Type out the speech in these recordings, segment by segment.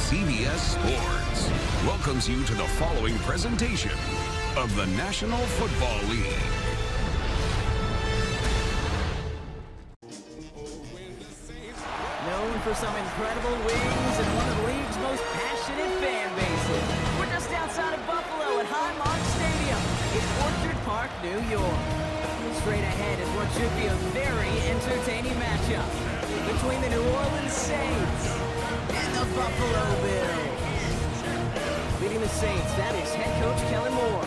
CBS Sports welcomes you to the following presentation of the National Football League. Known for some incredible wings and one of the league's most passionate fan bases. We're just outside of Buffalo at Highmark Stadium in Orchard Park, New York. Straight ahead is what should be a very entertaining matchup between the New Orleans Saints and the Buffalo Bills. Leading the Saints, that is head coach Kellen Moore.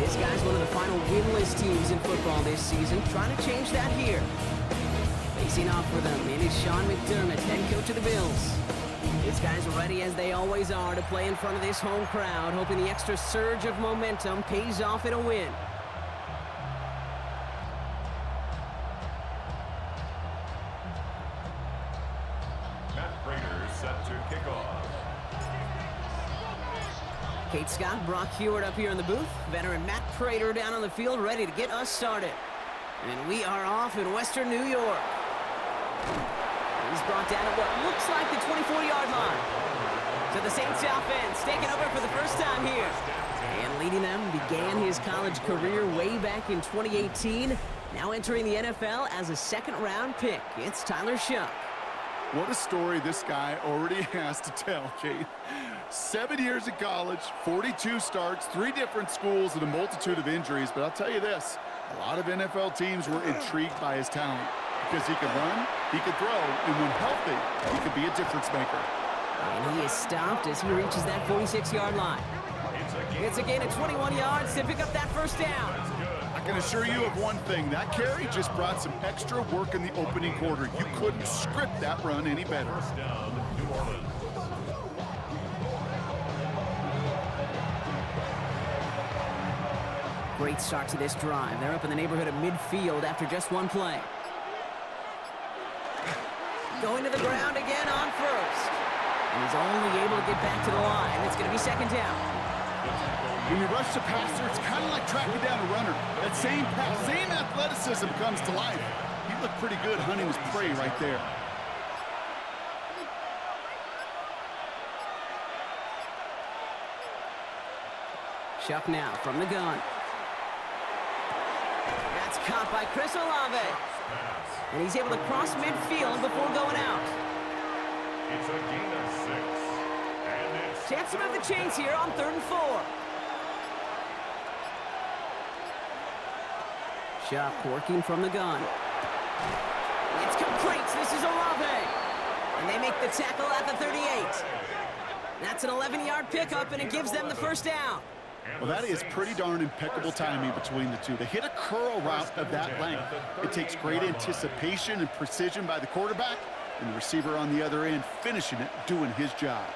This guy's one of the final winless teams in football this season, trying to change that here. Facing off for them, it is Sean McDermott, head coach of the Bills. These guys are ready as they always are to play in front of this home crowd, hoping the extra surge of momentum pays off in a win. Kate Scott, Brock Hewart up here in the booth. Veteran Matt Prater down on the field, ready to get us started. And we are off in Western New York. He's brought down at what looks like the 24-yard line. So the Saints offense taking over for the first time here. And leading them, began his college career way back in 2018. Now entering the NFL as a second-round pick. It's Tyler Shough. What a story this guy already has to tell, Kate. 7 years in college, 42 starts, 3 different schools, and a multitude of injuries. But I'll tell you this, a lot of NFL teams were intrigued by his talent because he could run, he could throw, and when healthy, he could be a difference maker. And he is stopped as he reaches that 46-yard line. It's a gain of 21 yards to pick up that first down. I can assure you of one thing, that carry just brought some extra work in the opening quarter. You couldn't script that run any better. Great start to this drive. They're up in the neighborhood of midfield after just one play. Going to the ground again on first. And he's only able to get back to the line. It's going to be second down. When you rush the passer, it's kind of like tracking down a runner. That same pass, same athleticism comes to life. He looked pretty good hunting his prey right there. Shough now from the gun. That's caught by Chris Olave. And he's able to cross midfield before going out. It's a gain of 6. Chance to move the chains here on 3rd and 4. Shough working from the gun. It's complete. This is Olave. And they make the tackle at the 38. That's an 11-yard pickup, and it gives them the first down. Well, that is pretty darn impeccable timing between the two. They hit a curl route of that length. It takes great anticipation and precision by the quarterback, and the receiver on the other end finishing it, doing his job.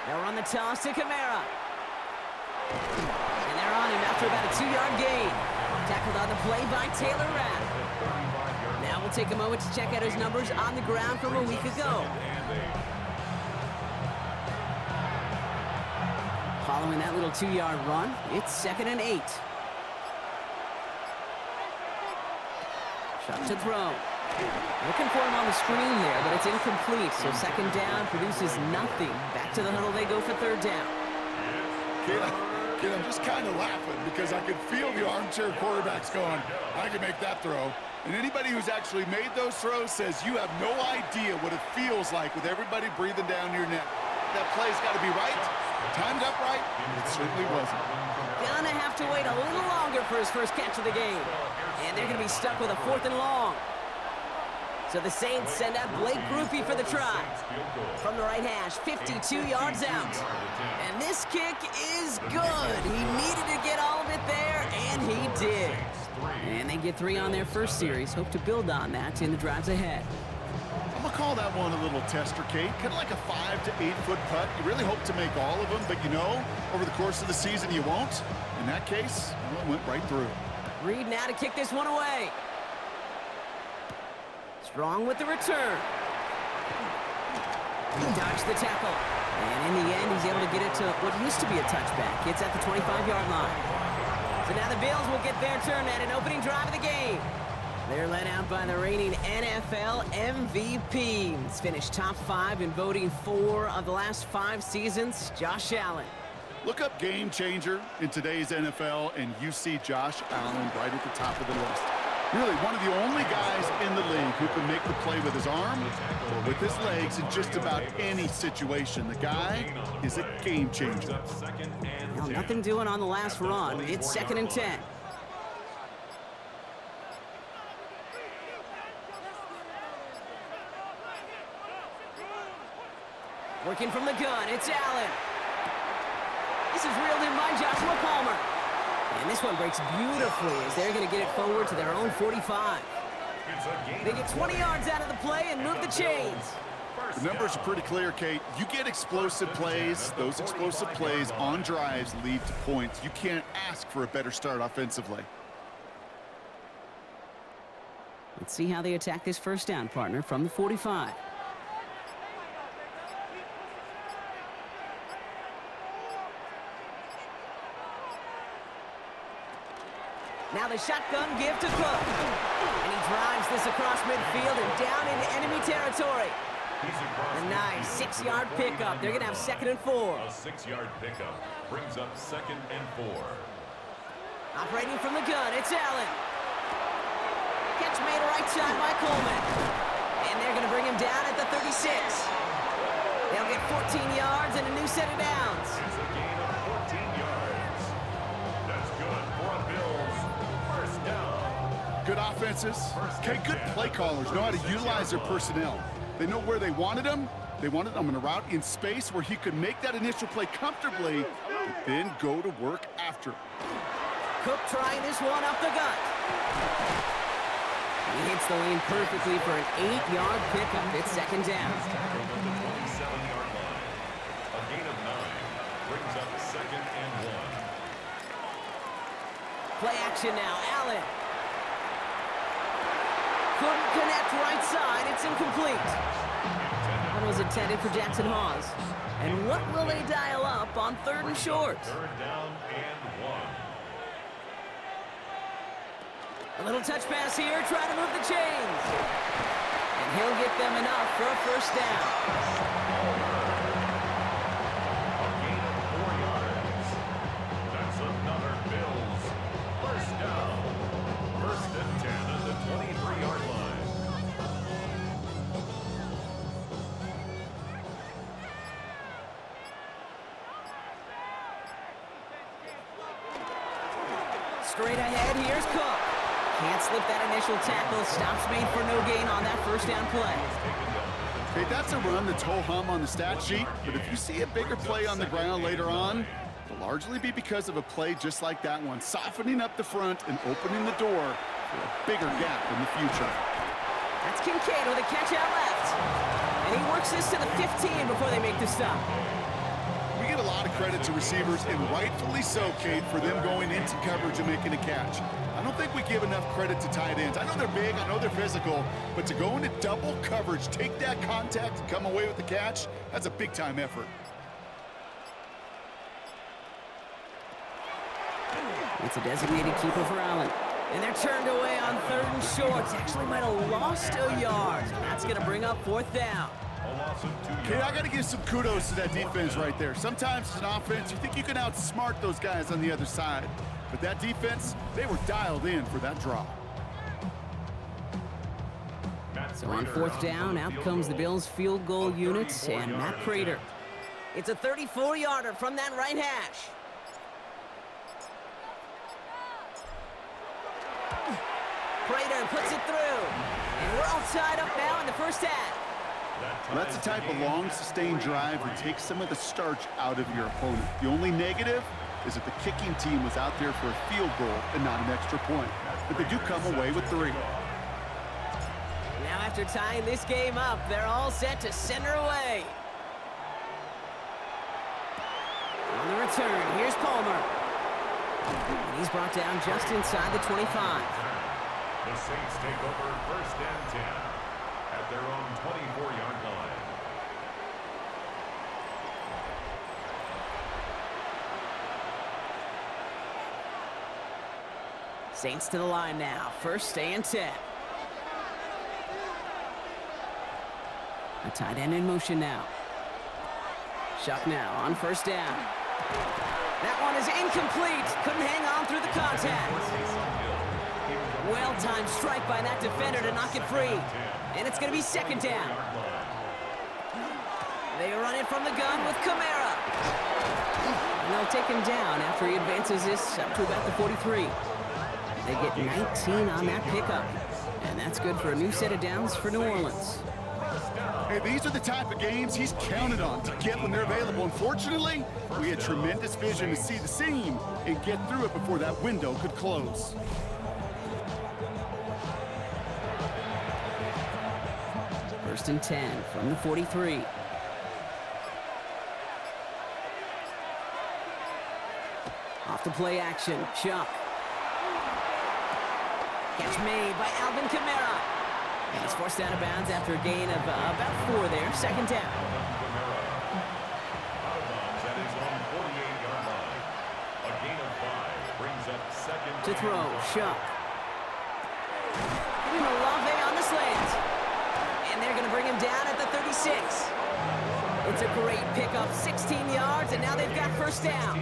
They'll run the toss to Kamara. And they're on him after about a 2-yard gain. Tackled on the play by Taylor Rapp. Now we'll take a moment to check out his numbers on the ground from a week ago. Following that little 2-yard run, it's 2nd and 8. Shough to throw. Looking for him on the screen there, but it's incomplete. So second down produces nothing. Back to the huddle they go for 3rd down. Kid, I'm just kind of laughing because I can feel the armchair quarterbacks going, I can make that throw. And anybody who's actually made those throws says you have no idea what it feels like with everybody breathing down your neck. That play's got to be right, timed up right, it certainly wasn't. Gonna have to wait a little longer for his first catch of the game. And they're gonna be stuck with a 4th and long. So the Saints send out Blake Grupe for the try. From the right hash, 52 yards out. And this kick is good. He needed to get all of it there, and he did. And they get 3 on their first series. Hope to build on that in the drives ahead. I'm going to call that one a little tester, Kate. Kind of like a 5 to 8 foot putt. You really hope to make all of them, but you know, over the course of the season you won't. In that case, well, it went right through. Reed now to kick this one away. Strong with the return. He dodged the tackle. And in the end, he's able to get it to what used to be a touchback. It's at the 25-yard line. So now the Bills will get their turn at an opening drive of the game. They're led out by the reigning NFL MVP. He's finished top 5 in voting 4 of the last 5 seasons, Josh Allen. Look up game changer in today's NFL, and you see Josh Allen right at the top of the list. Really, one of the only guys in the league who can make the play with his arm or with his legs in just about any situation. The guy is a game changer. Now, nothing doing on the last run. It's 2nd and 10. Working from the gun, it's Allen. This is reeled in by Joshua Palmer. And this one breaks beautifully as they're going to get it forward to their own 45. They get 20 yards out of the play and move the chains. The numbers are pretty clear, Kate. You get explosive plays. Those explosive plays on drives lead to points. You can't ask for a better start offensively. Let's see how they attack this first down, partner, from the 45. Now the shotgun give to Cook. And he drives this across midfield and down into enemy territory. A nice 6-yard pickup. They're going to have 2nd and 4. A 6-yard pickup brings up 2nd and 4. Operating from the gun, it's Allen. Catch made right side by Coleman. And they're going to bring him down at the 36. They'll get 14 yards and a new set of downs. It's a gain of 14 yards. That's good for a Bills first down. Good offenses. Okay, good play callers know how to utilize their personnel. They know where they wanted him. They wanted him in a route in space where he could make that initial play comfortably, but then go to work after. Cook trying this one up the gut. He hits the lane perfectly for an 8-yard pickup. It's 2nd down. Tackled at the 27-yard line. A gain of 9 brings up 2nd and 1. Play action now, Allen. Couldn't connect right side. It's incomplete. One was intended for Jackson Hawes. And what will they dial up on 3rd and short? 3rd down and 1. A little touch pass here, trying to move the chains. And he'll get them enough for a first down. A gain of 4 yards. That's another Bills first down. 1st and 10 at the 23-yard line. Straight ahead, here's Cook. Can't slip that initial tackle. Stops made for no gain on that first down play. Okay, that's a run that's ho-hum on the stat sheet, but if you see a bigger play on the ground later on, it'll largely be because of a play just like that one, softening up the front and opening the door for a bigger gap in the future. That's Kincaid with a catch out left. And he works this to the 15 before they make the stop. We get a lot of credit to receivers, and rightfully so, Kate, for them going into coverage and making a catch. I don't think we give enough credit to tight ends. I know they're big, I know they're physical, but to go into double coverage, take that contact, and come away with the catch, that's a big-time effort. It's a designated keeper for Allen. And they're turned away on 3rd and short. Actually might have lost a yard. And that's going to bring up 4th down. A loss of 2 yards. Okay, I got to give some kudos to that defense right there. Sometimes as an offense, you think you can outsmart those guys on the other side. But that defense, they were dialed in for that draw. So on 4th down, out comes the Bills' field goal unit and Matt Prater. It's a 34-yarder from that right hash. Prater puts it through. And we're all tied up now in the first half. Well, that's the type of long, sustained drive that takes some of the starch out of your opponent. The only negative is that the kicking team was out there for a field goal and not an extra point. But they do come away with 3. Now after tying this game up, they're all set to center away. On the return, here's Palmer. And he's brought down just inside the 25. The Saints take over 1st and 10 at their own 24-yard line. Saints to the line now. 1st and 10. tight end in motion now. Shough now on first down. That one is incomplete. Couldn't hang on through the contact. Well-timed strike by that defender to knock it free. And it's going to be second down. They run it from the gun with Kamara. And they'll take him down after he advances this up to about the 43. They get 19 on that pickup. And that's good for a new set of downs for New Orleans. Hey, these are the type of games he's counted on to get when they're available. Unfortunately, we had tremendous vision to see the seam and get through it before that window could close. First and 10 from the 43. Off the play action, Shough. Catch made by Alvin Kamara. And he's forced out of bounds after a gain of about 4 there. Second down. To throw, Shough. Giving Olave on the slant. And they're going to bring him down at the 36. It's a great pickup, 16 yards, and now they've got first down.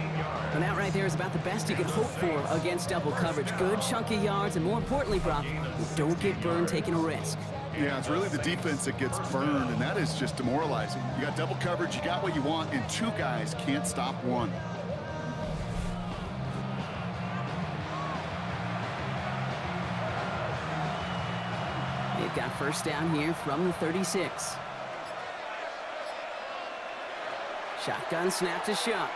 And that right there is about the best you can hope for against double coverage. Good chunky yards, and more importantly, Brock, you don't get burned taking a risk. Yeah, it's really the defense that gets burned, and that is just demoralizing. You got double coverage, you got what you want, and 2 guys can't stop one. They've got first down here from the 36. Shotgun snap to Shough.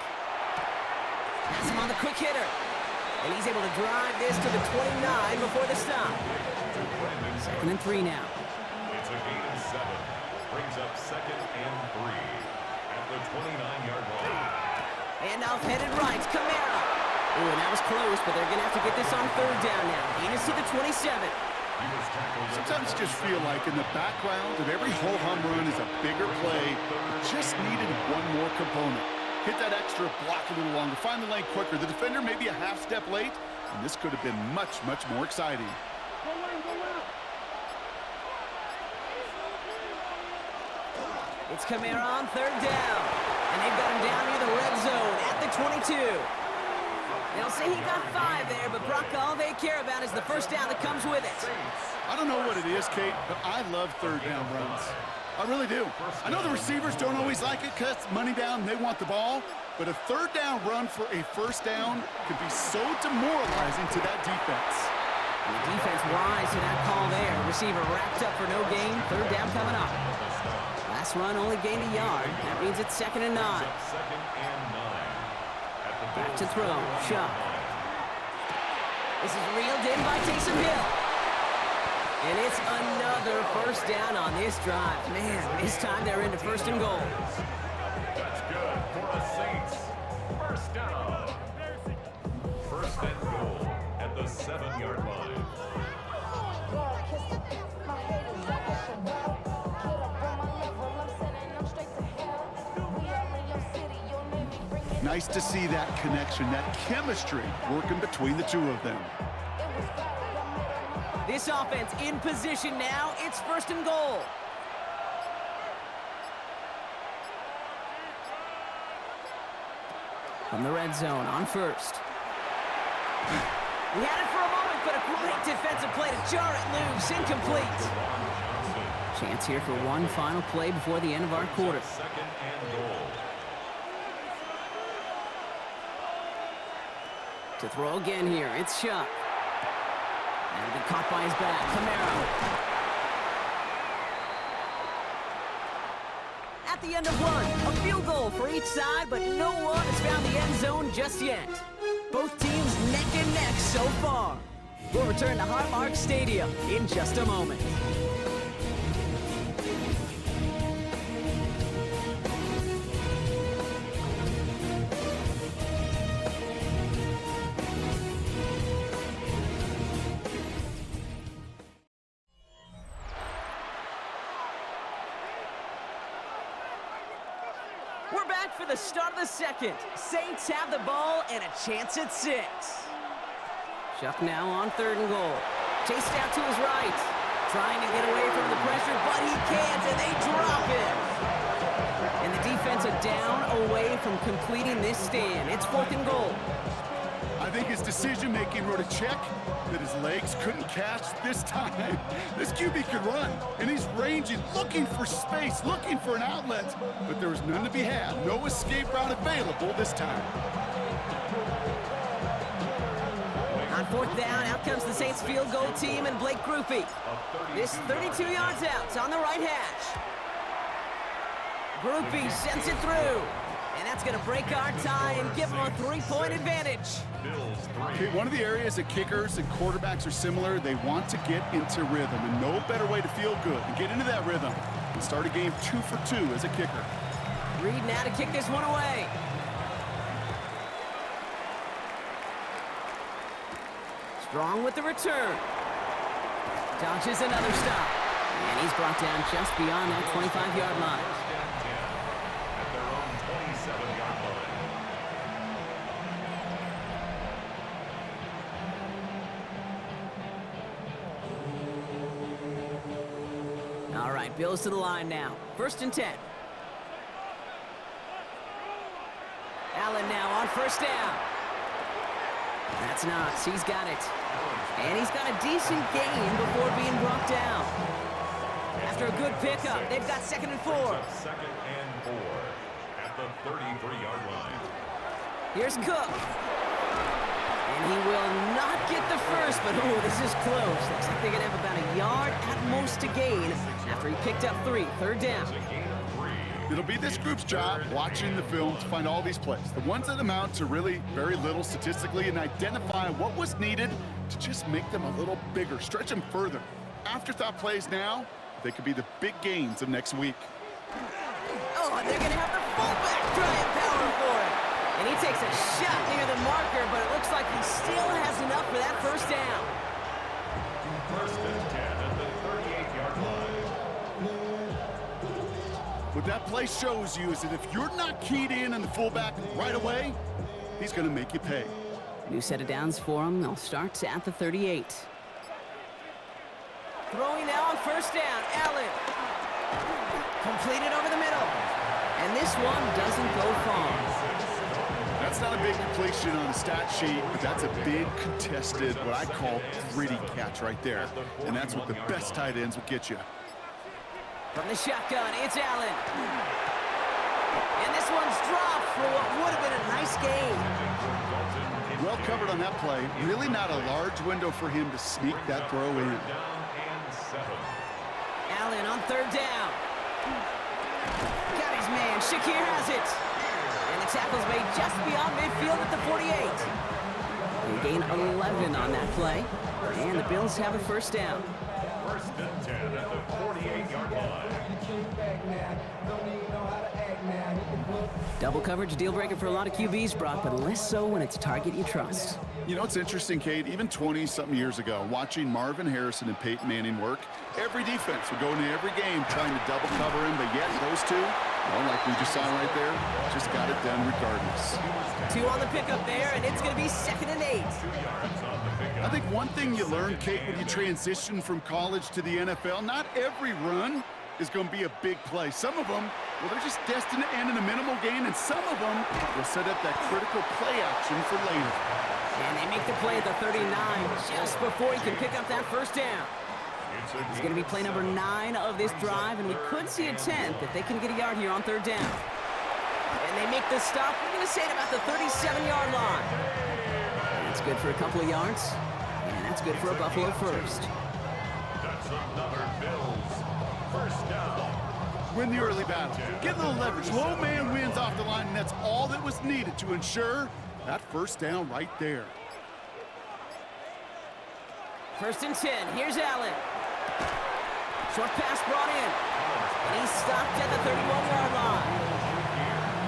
That's him on the quick hitter. And he's able to drive this to the 29 before the stop. Second and 3 now. It's a gain of 7. Brings up second and 3 at the 29-yard line. And off headed right, Kamara. Ooh, and that was close, but they're going to have to get this on third down now. Gain is to the 27. Sometimes you just feel like in the background of every ho-hum run is a bigger play. Just needed one more component. Hit that extra block a little longer, find the lane quicker. The defender may be a half step late, and this could have been much, much more exciting. It's Kamara on third down. And they've got him down near the red zone at the 22. They'll say he got 5 there, but Brock, all they care about is the first down that comes with it. I don't know what it is, Kate, but I love third down runs. I really do. I know the receivers don't always like it because money down, they want the ball, but a third down run for a first down can be so demoralizing to that defense. And the defense wise to that call there. Receiver wrapped up for no gain. Third down coming up. Last run only gained a yard. That means it's second and 9. Back to throw, Shough. This is reeled in by Taysom Hill. And it's another first down on this drive. Man, this time they're into first and goal. That's good for the Saints. First down. First and goal at the 7-yard line. Nice to see that connection, that chemistry working between the two of them. This offense in position now. It's first and goal. From the red zone on first. He had it for a moment, but a great defensive play to jar it loose. Incomplete. Chance here for one final play before the end of our quarter. Second and goal. To throw again here, it's Shough. And be caught by his back, Kamara. At the end of one, a field goal for each side, but no one has found the end zone just yet. Both teams neck and neck so far. We'll return to Highmark Stadium in just a moment. We're back for the start of the second. Saints have the ball and a chance at 6. Shough now on third and goal. Chased out to his right. trying to get away from the pressure, but he can't, and they drop it. And the defense a down away from completing this stand. It's 4th and goal. I think his decision-making wrote a check that his legs couldn't catch this time. This QB could run, and he's ranging, looking for space, looking for an outlet. But there was none to be had. No escape route available this time. On 4th down, out comes the Saints field goal team and Blake Grupe. This 32 yards out. It's on the right hash. Grupe sends it through. And that's going to break our tie and give them a 3-point advantage. Okay, one of the areas that kickers and quarterbacks are similar, they want to get into rhythm. And no better way to feel good and get into that rhythm and start a game 2 for 2 as a kicker. Reed now to kick this one away. Strong with the return. Dodges another stop. And he's brought down just beyond that 25-yard line. At their own 27-yard line. All right, Bills to the line now. 1st and 10. Allen now on 1st down. That's Knox. He's got it. And he's got a decent gain before being brought down. After a good pickup, they've got 2nd and 4. 2nd and 4 at the 33-yard line. Here's Cook. And he will not get the first, but oh, this is close. Looks like they're going to have about a yard at most to gain after he picked up 3. 3rd down. It'll be this group's job watching the film to find all these plays, the ones that amount to really very little statistically, and identify what was needed to just make them a little bigger, stretch them further. Afterthought plays now, they could be the big gains of next week. Oh, and they're going to have the fullback try and power for it. And he takes a shot near the marker, but it looks like he still has enough for that 1st down. 1st and 10 at the 38-yard line. What that play shows you is that if you're not keyed in on the fullback right away, he's going to make you pay. New set of downs for him. They'll start at the 38. Throwing now on 1st down. Allen. Completed over the middle. And this one doesn't go far. That's not a big completion on the stat sheet, but that's a big contested, what I call gritty catch right there. And that's what the best tight ends will get you. From the shotgun, it's Allen. And this one's dropped for what would have been a nice gain. Well covered on that play. Really not a large window for him to sneak that throw in. Allen on 3rd down. Got his man. Shakir has it. And the tackle's made just beyond midfield at the 48. They gain 11 on that play. And the Bills have a 1st down. 1st and 10 at the 48-yard line. Double coverage, deal breaker for a lot of QBs, Brock, but less so when it's a target you trust. You know, it's interesting, Kate, even 20-something years ago, watching Marvin Harrison and Peyton Manning work, every defense would go into every game trying to double cover him, but yet those two, well, like we just saw right there, just got it done regardless. 2 on the pickup there, and it's going to be 2nd and 8. I think one thing you learn, Kate, when you transition from college to the NFL, not every run is going to be a big play. Some of them, well, they're just destined to end in a minimal gain, and some of them will set up that critical play action for later. And they make the play at the 39 just before he can pick up that 1st down. It's going to be play number 9 of this drive, and we could see a 10th if they can get a yard here on 3rd down. And they make the stop. We're going to say it about the 37-yard line. That's good for a couple of yards, and that's good for a Buffalo 1st. That's another Bills 1st down. Win the early battle. Get a little leverage. Low man wins off the line, and that's all that was needed to ensure that 1st down right there. 1st and 10. Here's Allen. Short pass brought in. And he's stopped at the 31-yard line.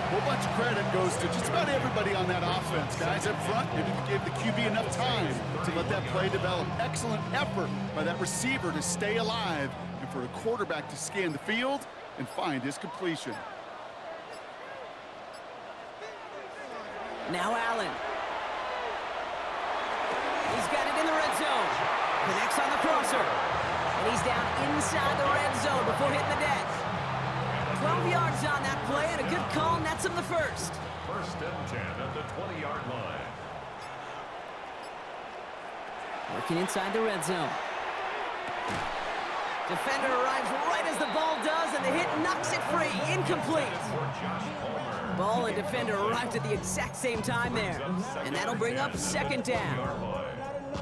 A whole bunch of credit goes to just about everybody on that offense. Guys up front, maybe give the QB enough time to let that play develop. Excellent effort by that receiver to stay alive and for a quarterback to scan the field and find his completion. Now Allen. He's got it in the red zone. Connects on the crosser. And he's down inside the red zone before hitting the deck. 12 yards on that play, and a good call nets him the first. First and 10 at the 20-yard line. Working inside the red zone. Defender arrives right as the ball does, and the hit knocks it free. Incomplete. Ball and defender arrived at the exact same time there. And that'll bring up second down.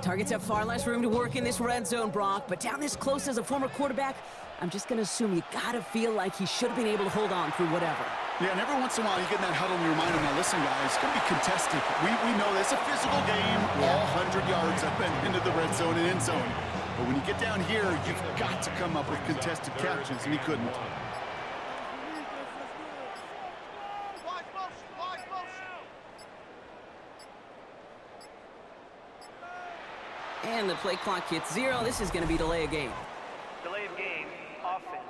Targets have far less room to work in this red zone, Brock, but down this close as a former quarterback, I'm just going to assume you got to feel like he should have been able to hold on through whatever. Yeah, and every once in a while you get in that huddle and you remind them, now listen, guys, it's going to be contested. We know this. It's a physical game, all 100 yards up and into the red zone and end zone. But when you get down here, you've got to come up with contested catches, and he couldn't. And the play clock hits 0. This is going to be delay of game. Delay of game, offense.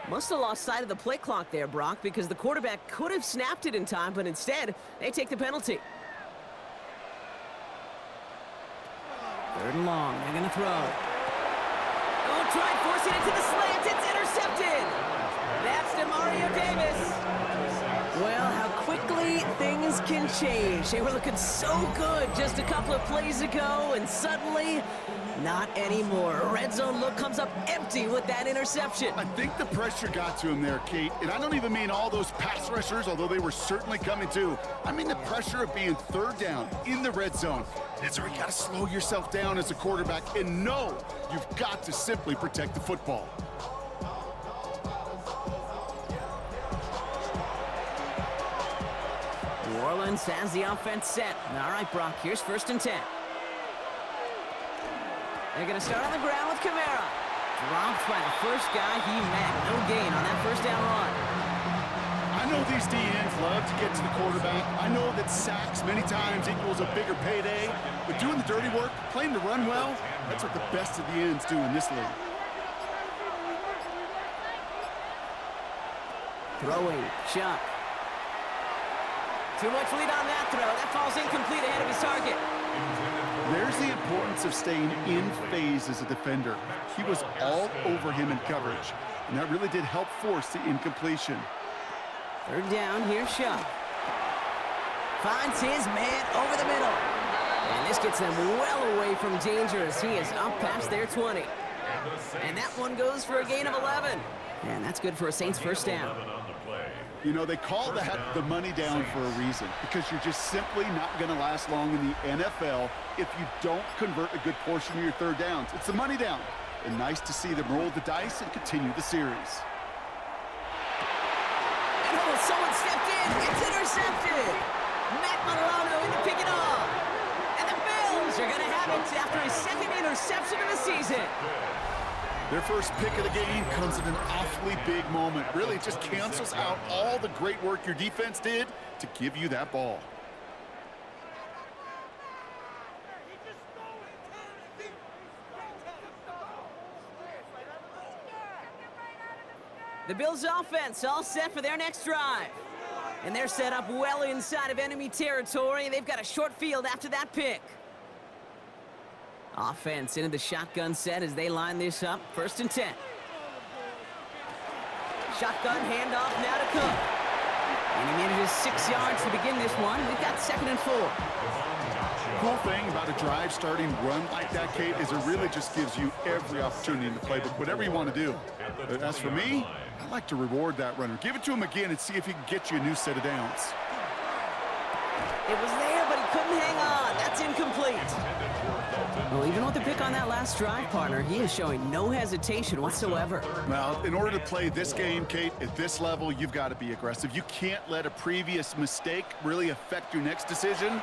Must have lost sight of the play clock there, Brock, because the quarterback could have snapped it in time, but instead, they take the penalty. 3rd and long. They're going to throw. Oh, try forcing it to the slant. It's intercepted. That's DeMario Davis. Well, how quickly things can change. They were looking so good just a couple of plays ago, and suddenly, not anymore. A red zone look comes up empty with that interception. I think the pressure got to him there, Kate. And I don't even mean all those pass rushers, although they were certainly coming too. I mean the pressure of being 3rd down in the red zone. That's where you got to slow yourself down as a quarterback and know you've got to simply protect the football. New Orleans has the offense set. All right, Brock, here's 1st and 10. They're going to start on the ground with Kamara. Dropped by the first guy he met. No gain on that 1st down run. I know these DNs love to get to the quarterback. I know that sacks many times equals a bigger payday. But doing the dirty work, playing to run well, that's what the best of the ends do in this league. Throwing, Shough. Too much lead on that throw. That falls incomplete ahead of his target. There's the importance of staying in phase as a defender. He was all over him in coverage, and that really did help force the incompletion. 3rd down, here's Shough. Finds his man over the middle. And this gets them well away from danger as he is up past their 20. And that one goes for a gain of 11. And that's good for a Saints 1st down. You know, they call that the money down for a reason, because you're just simply not going to last long in the NFL if you don't convert a good portion of your 3rd downs. It's the money down. And nice to see them roll the dice and continue the series. And oh, someone stepped in. It's intercepted. Matt Milano in to pick it off. And the Bills are going to have it after his 2nd interception of the season. Their first pick of the game comes at an awfully big moment. Really just cancels out all the great work your defense did to give you that ball. The Bills offense all set for their next drive. And they're set up well inside of enemy territory. They've got a short field after that pick. Offense into the shotgun set as they line this up. 1st and 10. Shotgun handoff now to Cook. And he manages 6 yards to begin this one. We've got 2nd and 4. Cool thing about a drive starting run like that, Kate, is it really just gives you every opportunity in the playbook, whatever you want to do. But as for me, I like to reward that runner. Give it to him again and see if he can get you a new set of downs. It was there, but he couldn't hang on. That's incomplete. Well, even with the pick on that last drive, partner, he is showing no hesitation whatsoever. Well, in order to play this game, Kate, at this level, you've got to be aggressive. You can't let a previous mistake really affect your next decision.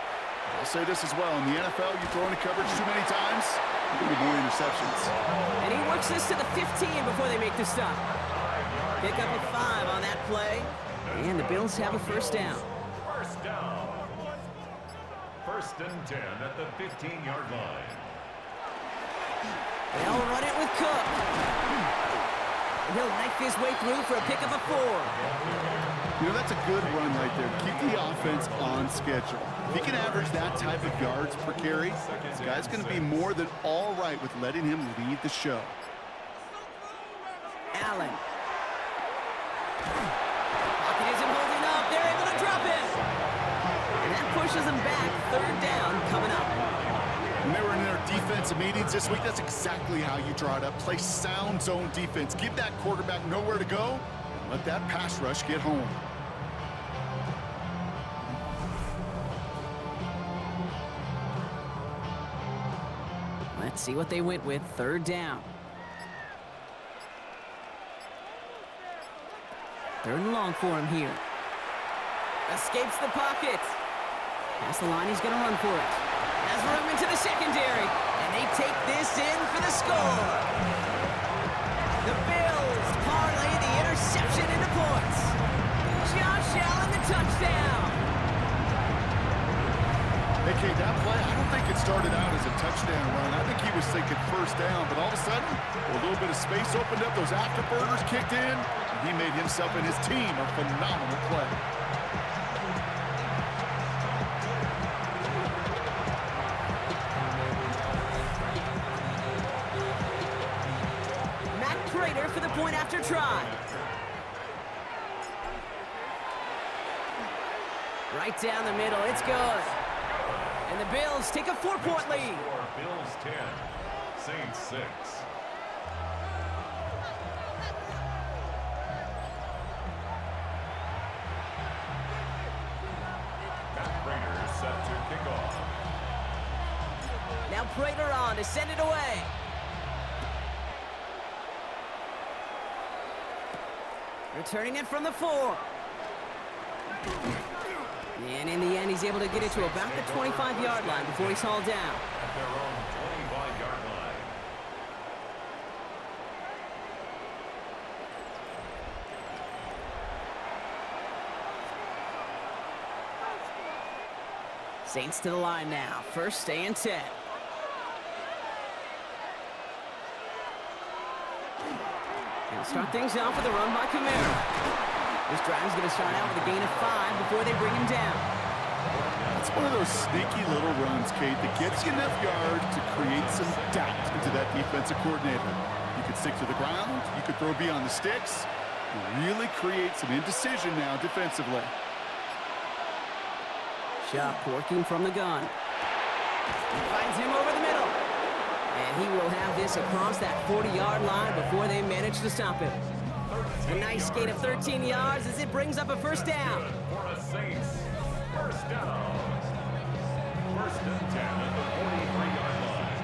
I'll say this as well. In the NFL, you throw into coverage too many times, you're going to be more interceptions. And he works this to the 15 before they make the stop. Pick up a 5 on that play. And the Bills have a 1st down. 1st down. 1st and 10 at the 15-yard line. They'll run it with Cook. And he'll knife his way through for a pick of a 4. You know, that's a good run right there. Keep the offense on schedule. If he can average that type of yards per carry, this guy's going to be more than all right with letting him lead the show. Allen. Pocket isn't holding up. They're able to drop it. And that pushes them back. 3rd down coming up. When they were in their defensive meetings this week, that's exactly how you draw it up. Play sound zone defense. Give that quarterback nowhere to go. And let that pass rush get home. Let's see what they went with. 3rd down. 3rd and long for him here. Escapes the pocket. Past the line, he's going to run for it. Has room into the secondary. And they take this in for the score. The Bills parlay the interception into points. Josh Allen, the touchdown. Hey, Kate, that play, I don't think it started out as a touchdown run. I think he was thinking 1st down, but all of a sudden, a little bit of space opened up, those afterburners kicked in, and he made himself and his team a phenomenal play. For the point after try. Right down the middle, it's good. And the Bills take a 4-point lead. Bills 10, Saints 6. Matt Prater set to kick off. Now Prater on to send it away. Returning it from the 4. And in the end, he's able to get it to about the 25-yard line before he's hauled down. At their own 25-yard line. Saints to the line now. 1st and 10. And start things off with a run by Kamara. This drive is going to start out with a gain of 5 before they bring him down. It's one of those sneaky little runs, Kate, that gets you enough yards to create some doubt into that defensive coordinator. You could stick to the ground. You could throw beyond the sticks. You really create some indecision now defensively. Shough working from the gun. Finds him over the middle. And he will have this across that 40-yard line before they manage to stop it. A nice gain of 13 yards as it brings up a 1st down. For the Saints, 1st down. 1st and 10 at the 43-yard line.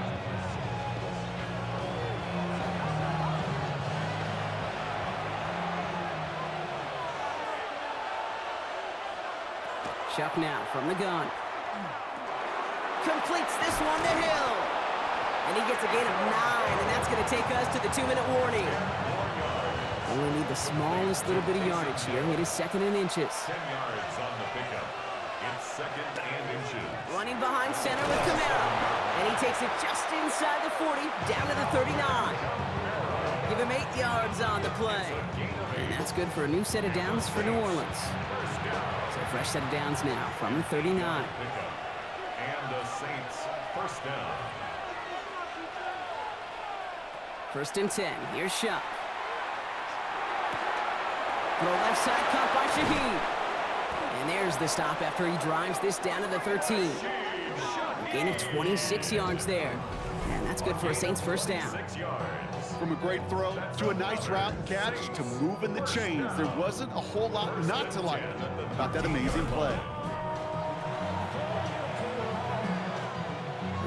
Shough now from the gun. Completes this one to Hill. And he gets a gain of 9, and that's going to take us to the 2-minute warning. Only need the smallest little bit of yardage here. It is 2nd and inches. 10 yards on the pickup. It's 2nd and inches. Running behind center with Kamara. And he takes it just inside the 40, down to the 39. Give him 8 yards on the play. And that's good for a new set of downs for New Orleans. So a fresh set of downs now from the 39. And the Saints, 1st down. 1st and 10. Here's Shough. Throw left side caught by Shaheed. And there's the stop after he drives this down to the 13. A gain of 26 yards there. And that's good for a Saints 1st down. 6 yards. From a great throw to a nice route and catch to moving the chains, there wasn't a whole lot not to like about that amazing play.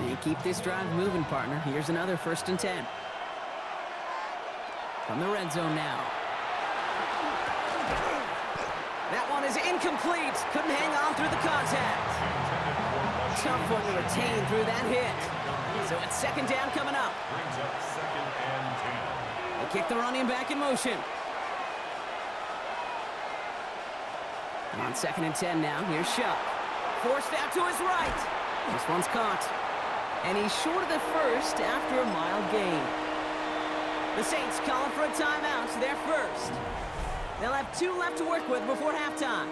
They keep this drive moving, partner. Here's another 1st and 10. From the red zone now. That one is incomplete. Couldn't hang on through the contact. Tough one to retain through that hit. So it's 2nd down coming up. Brings up 2nd and 10. They kick the running back in motion. On 2nd and 10 now, here's Shough. Forced out to his right. This one's caught. And he's short of the 1st after a mild gain. The Saints calling for a timeout. They're first. They'll have 2 left to work with before halftime.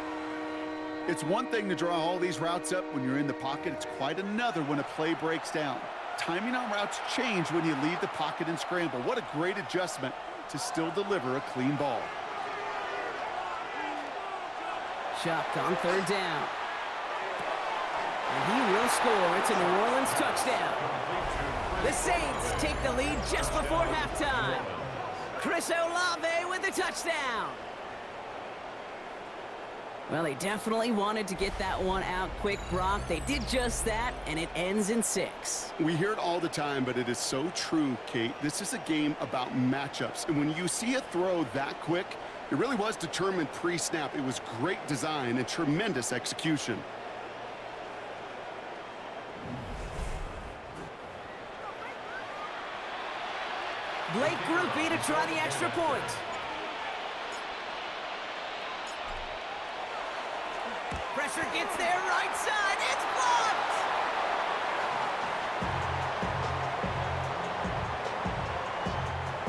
It's one thing to draw all these routes up when you're in the pocket. It's quite another when a play breaks down. Timing on routes change when you leave the pocket and scramble. What a great adjustment to still deliver a clean ball. Shough on 3rd down. And he will score. It's a New Orleans touchdown. The Saints take the lead just before halftime. Chris Olave with the touchdown. Well, they definitely wanted to get that one out quick, Brock. They did just that, and it ends in 6. We hear it all the time, but it is so true, Kate. This is a game about matchups. And when you see a throw that quick, it really was determined pre-snap. It was great design and tremendous execution. Blake Groupie to try the extra point. Pressure gets there, right side, it's blocked!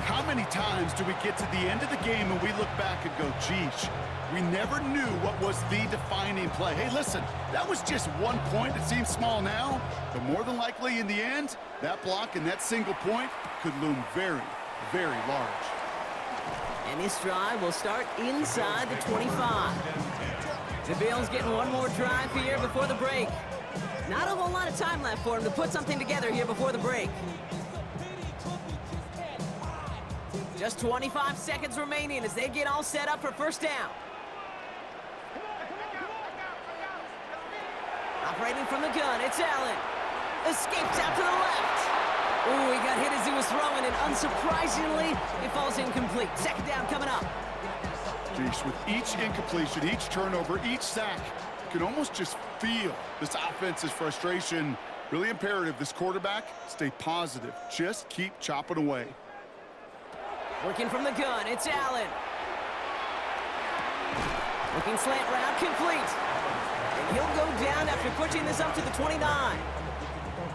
How many times do we get to the end of the game and we look back and go, geez, we never knew what was the defining play. Hey, listen, that was just 1 point. It seems small now, but more than likely in the end, that block and that single point could loom very, very large. And this drive will start inside the 25. The Bills getting one more drive here before the break. Not a whole lot of time left for them to put something together here before the break. Just 25 seconds remaining as they get all set up for 1st down. Operating from the gun, it's Allen. Escapes out to the left. Ooh, he got hit as he was throwing, and unsurprisingly, it falls incomplete. 2nd down coming up. Geez, with each incompletion, each turnover, each sack, you can almost just feel this offense's frustration. Really imperative, this quarterback, stay positive. Just keep chopping away. Working from the gun, it's Allen. Looking slant route, complete. And he'll go down after pushing this up to the 29.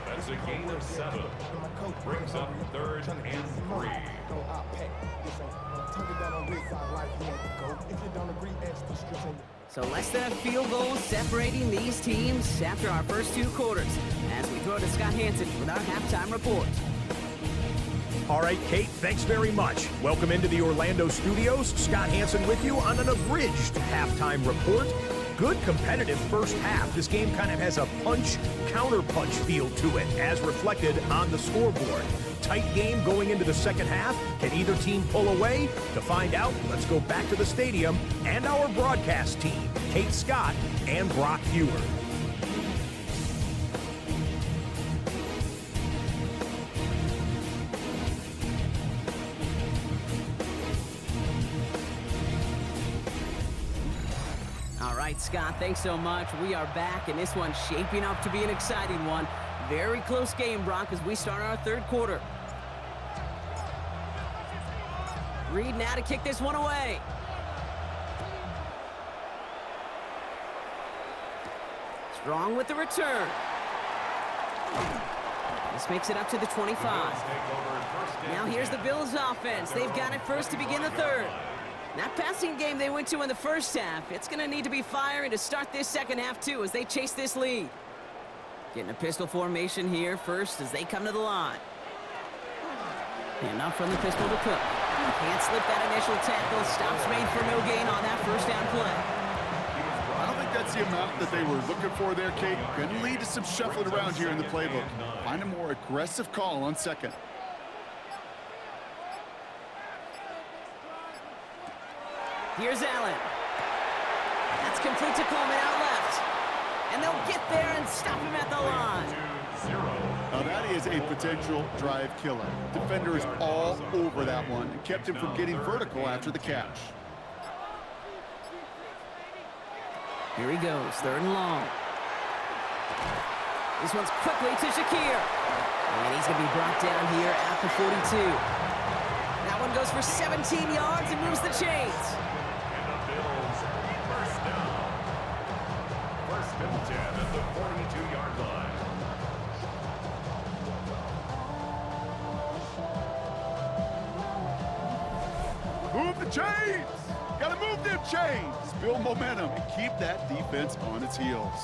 That's a gain of 7. Brings up 3rd and 3. So less than a field goal separating these teams after our first 2 quarters. As we throw to Scott Hansen with our halftime report. All right, Kate, thanks very much. Welcome into the Orlando studios. Scott Hansen with you on an abridged halftime report. Good competitive first half. This game kind of has a punch-counter-punch feel to it, as reflected on the scoreboard. Tight game going into the 2nd half. Can either team pull away? To find out, let's go back to the stadium and our broadcast team, Kate Scott and Brock Hewer. Scott, thanks so much. We are back, and this one's shaping up to be an exciting one. Very close game, Brock, as we start our 3rd quarter. Reed now to kick this one away. Strong with the return. This makes it up to the 25. Now here's the Bills offense. They've got it first to begin the 3rd. That passing game they went to in the 1st half, it's going to need to be firing to start this 2nd half, too, as they chase this lead. Getting a pistol formation here first as they come to the line. And up from the pistol to Cook. Can't slip that initial tackle. Stops made for no gain on that 1st down play. I don't think that's the amount that they were looking for there, Kate. Going to lead to some shuffling around here in the playbook. Find a more aggressive call on 2nd. Here's Allen. That's complete to Coleman out left. And they'll get there and stop him at the line. Now that is a potential drive killer. Defender is all over that one and kept him from getting vertical after the catch. Here he goes, 3rd and long. This one's quickly to Shakir. And he's going to be brought down here at the 42. That one goes for 17 yards and moves the chains. At the 42-yard line. chains! Gotta move them chains! Build momentum and keep that defense on its heels.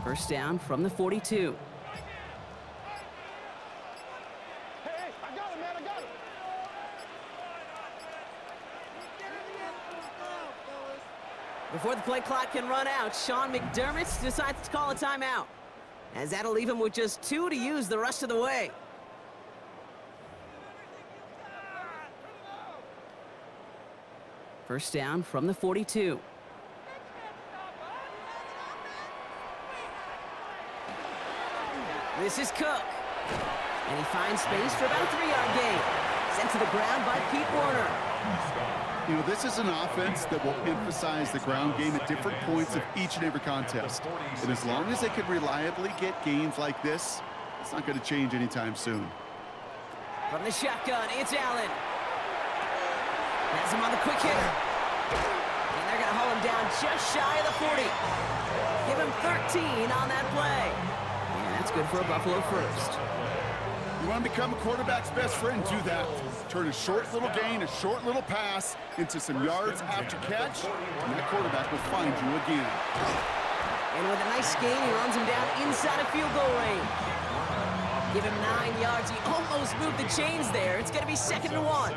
First down from the 42. Hey, I got him, man, I got him. Before the play clock can run out, Sean McDermott decides to call a timeout, as that'll leave him with just 2 to use the rest of the way. First down from the 42. This is Cook. And he finds space for about a 3-yard gain. Sent to the ground by Pete Warner. You know, this is an offense that will emphasize the ground game at different points of each and every contest. And as long as they can reliably get gains like this, it's not going to change anytime soon. From the shotgun, it's Allen. Has him on the quick hitter. And they're going to haul him down just shy of the 40. Give him 13 on that play. Yeah, that's good for a Buffalo first. You want to become a quarterback's best friend, do that. Turn a short little gain, a short little pass into some yards after catch, and that quarterback will find you again. And with a nice gain, he runs him down inside of field goal range. Give him 9 yards. He almost moved the chains there. It's going to be 2nd and 1.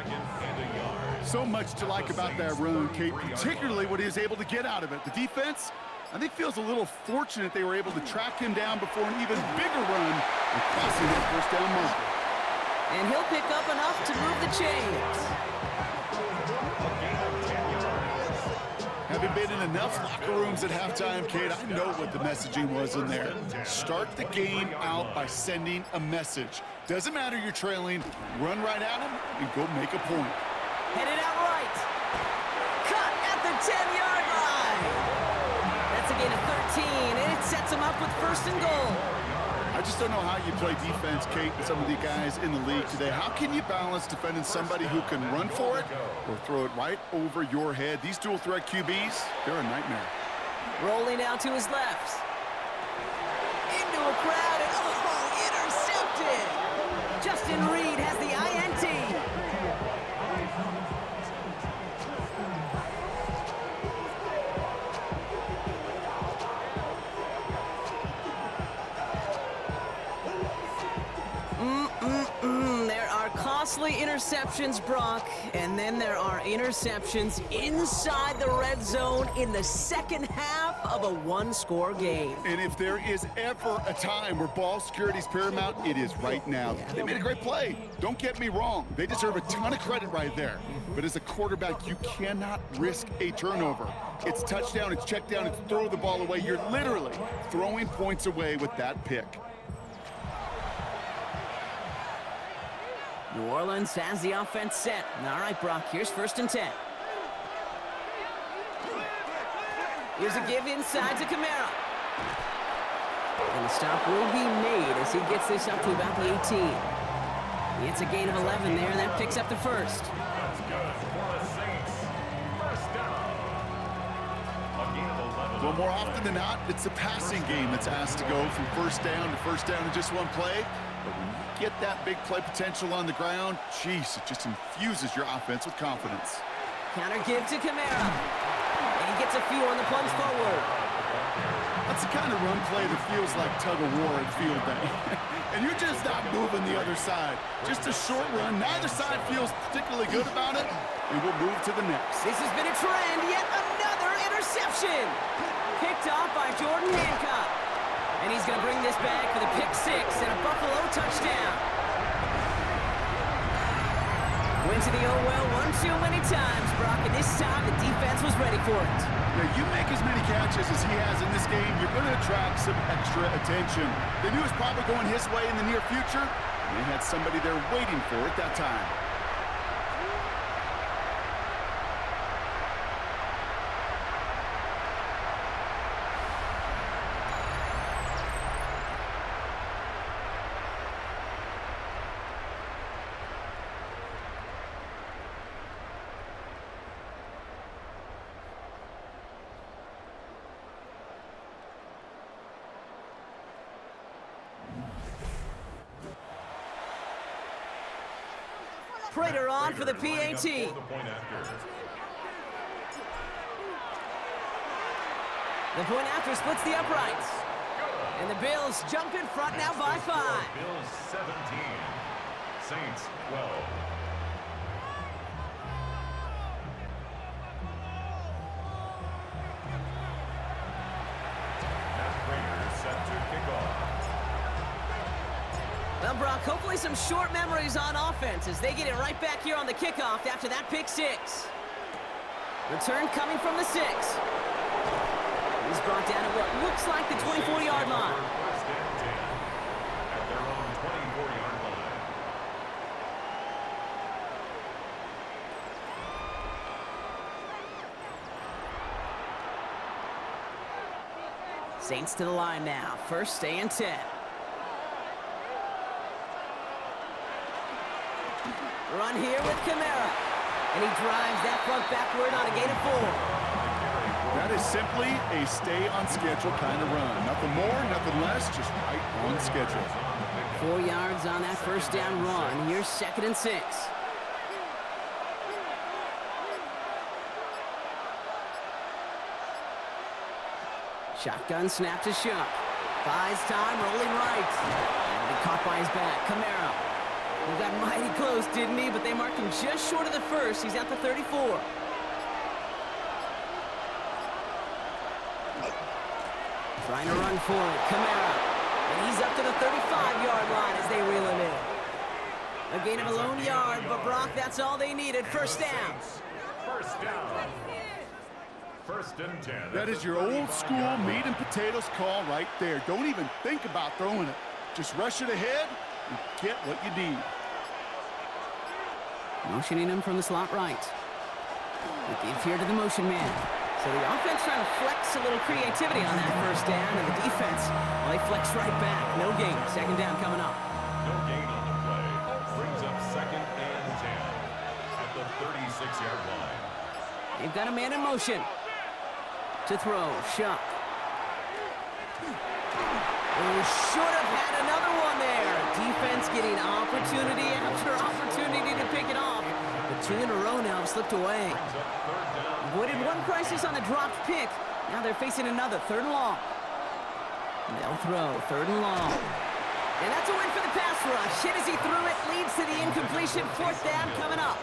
So much to like about that run, Kate, particularly what he was able to get out of it. The defense, I think, feels a little fortunate they were able to track him down before an even bigger run and crossing that first down marker. And he'll pick up enough to move the chains. Having been in enough locker rooms at halftime, Kate, I know what the messaging was in there. Start the game out by sending a message. Doesn't matter you're trailing, run right at him and go make a point. Headed out right. Cut at the 10-yard line. That's a gain of 13, and it sets him up with 1st and goal. I just don't know how you play defense, Kate, with some of the guys in the league today. How can you balance defending somebody who can run for it or throw it right over your head? These dual-threat QBs, they're a nightmare. Rolling out to his left. Into a crowd, and intercepted. Justin Reed has the INT. There are costly interceptions, Brock, and then there are interceptions inside the red zone in the second half of a 1-score game. And if there is ever a time where ball security is paramount, it is right now. They made a great play. Don't get me wrong. They deserve a ton of credit right there. But as a quarterback, you cannot risk a turnover. It's touchdown, it's check down, it's throw the ball away. You're literally throwing points away with that pick. New Orleans has the offense set. All right, Brock, here's 1st and 10. Here's a give inside to Kamara. And the stop will be made as he gets this up to about the 18. It's a gain of 11 there, and that picks up the 1st. That's good for the Saints. First down. A gain of 11. Well, more often than not, it's a passing game that's asked to go from first down in just one play. But when you get that big play potential on the ground, geez, it just infuses your offense with confidence. Counter give to Kamara. And he gets a few on the plunge forward. That's the kind of run play that feels like tug-of-war at field day. And you're just not moving the other side. Just a short run. Neither side feels particularly good about it. And we'll move to the next. This has been a trend. Yet another interception. Picked off by Jordan Hancock. And he's going to bring this back for the pick 6 and a Buffalo touchdown. Went to the well one too many times, Brock, and this time the defense was ready for it. Now, you make as many catches as he has in this game, you're going to attract some extra attention. They knew it was probably going his way in the near future, and they had somebody there waiting for it that time. Prater on for the PAT. The point after splits the uprights. And the Bills jump in front now by 5. Bills 17, Saints 12. Set to kick off. Well, Brock, hopefully some short memories on offense as they get it right back here on the kickoff after that pick 6. Return coming from the 6. He's brought down at what looks like the 24-yard line. First and 10 at their own 24-yard line. Saints to the line now. First and 10. Run here with Kamara. And he drives that front backward on a gain of 4. That is simply a stay-on-schedule kind of run. Nothing more, nothing less, just right on schedule. 4 yards on that first down run. Here's 2nd and 6. Shotgun snap to Shough. Buys time, rolling right. And he caught by his back. Kamara. He got mighty close, didn't he? But they marked him just short of the first. He's out to 34. Trying to run for it. Kamara. And he's up to the 35-yard line as they reel him in. A gain of a lone yard, but Brock, that's all they needed. First down. First down. First and 10. That is your old school meat and potatoes call right there. Don't even think about throwing it. Just rush it ahead and get what you need. Motioning him from the slot right. They give here to the motion man. So the offense trying to flex a little creativity on that first down, and the defense, well, they flex right back. No gain. Second down coming up. No gain on the play. Brings up 2nd and 10 at the 36-yard line. They've got a man in motion. To throw, Shough. Should have had another one there. Defense getting opportunity after opportunity to pick it off. But 2 in a row now have slipped away. Avoided one crisis on the dropped pick. Now they're facing another. 3rd and long. They'll throw. 3rd and long. And that's a win for the pass rush. Hit as he threw it. Leads to the incompletion. 4th down coming up.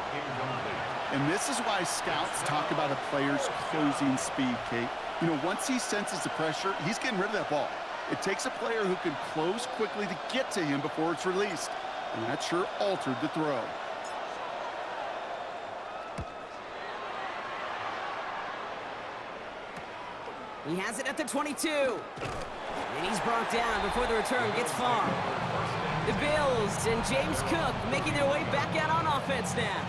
And this is why scouts talk about a player's closing speed, Kate. You know, once he senses the pressure, he's getting rid of that ball. It takes a player who can close quickly to get to him before it's released. And that sure altered the throw. He has it at the 22. And he's brought down before the return gets far. The Bills and James Cook making their way back out on offense now.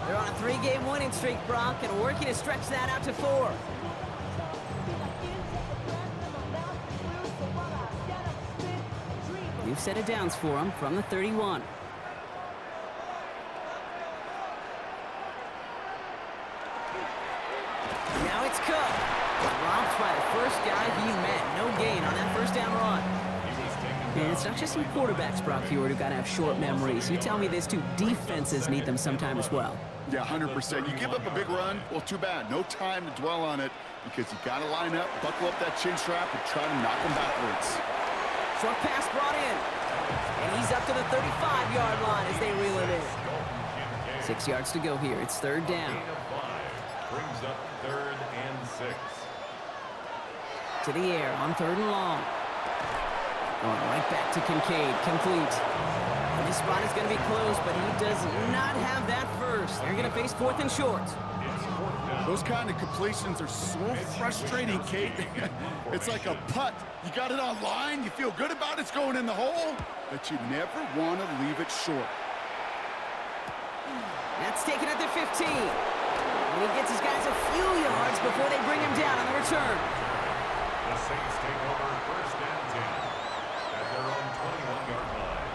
They're on a 3-game winning streak, Brock, and working to stretch that out to 4. New set of downs for them from the 31. Now it's Cook. Robbed by the first guy he met. No gain on that first down run. And it's not just some quarterbacks, Brock Hewitt, who got to have short memories. You tell me this too, defenses need them sometime as well. Yeah, 100%. You give up a big run, well, too bad. No time to dwell on it because you got to line up, buckle up that chin strap, and try to knock them backwards. Short pass brought in. And he's up to the 35-yard line as they reel it in. 6 yards to go here. It's 3rd down. Brings up 3rd and 6. To the air on 3rd and long. Going right back to Kincaid. Complete. And this spot is going to be close, but he does not have that first. They're going to face 4th and short. Those kind of completions are so frustrating, Kate. It's like a putt. You got it on line, you feel good about it's going in the hole, but you never want to leave it short. That's taken at the 15. And he gets his guys a few yards before they bring him down on the return. The Saints take over 1st and 10 at their own 21-yard line.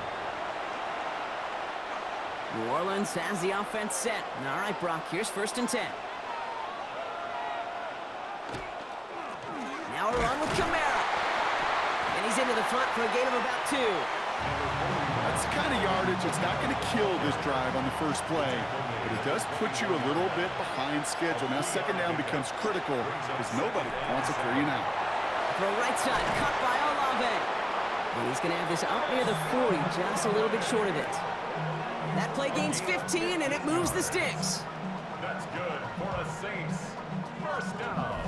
New Orleans has the offense set. All right, Brock, here's 1st and 10. Now a run with Kamara. And he's into the front for a gain of about 2. That's the kind of yardage that's not going to kill this drive on the first play, but it does put you a little bit behind schedule. Now second down becomes critical because nobody wants a 3 and out. Throw right side, cut by Olave. And he's going to have this up near the 40, just a little bit short of it. That play gains 15, and it moves the sticks. That's good for a Saints. First down.